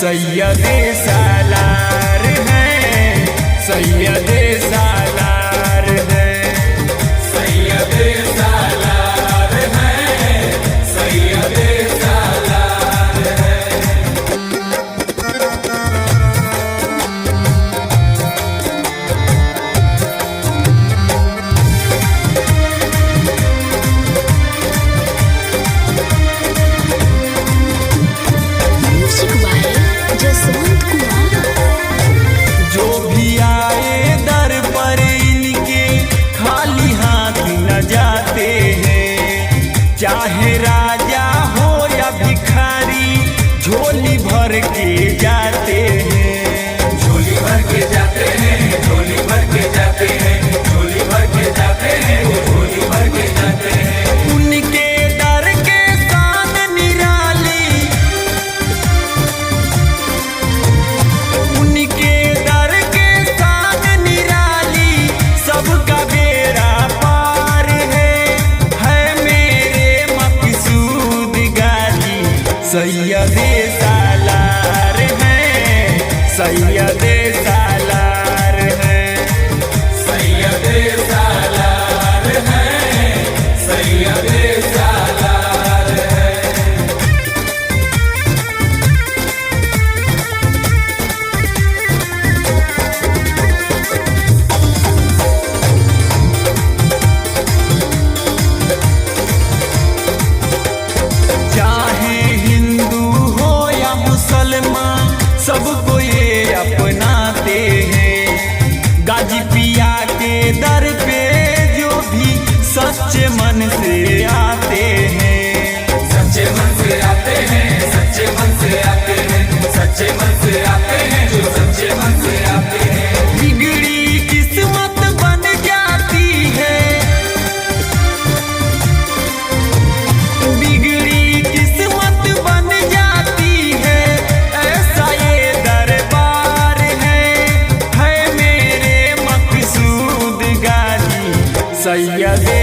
सैयदे सालार हैं, सैयदे सालार हैं, सैयदे सालार हैं, सैयदे सालार हैं। Music by Jaswant Kumar. जो भी आए दर पर इनके खाली हाथ न जाते हैं, चाहे राजा हो या भिखारी झोली भर के जाते हैं, झोली भर के जाते हैं, झोली भर के जाते हैं, झोली भर के जाते हैं, वो झोली भर के जाते हैं। उनके दर के शान निराली, उनके दर के शान निराली, सबका बेड़ा पार है मेरे मकसूद गाजी। सैयदे सालार हैं, सैयदे सालार हैं, सैयदे सालार हैं, सैयदे सालार हैं। चाहे हिंदू हो या मुसलमान सबको ये अपनाते हैं। गाजी पिया के दर पे जो भी सच्चे मन से आते हैं, सच्चे मन से आते हैं, सच्चे मन से आते हैं, सच्चे मन से आते हैं, जो सच्चे मन से आते हैं। बिगड़ी किस्मत बन जाती है, बिगड़ी किस्मत बन जाती है, ऐसा ये दरबार है मेरे मकसूद गाजी। सैयदे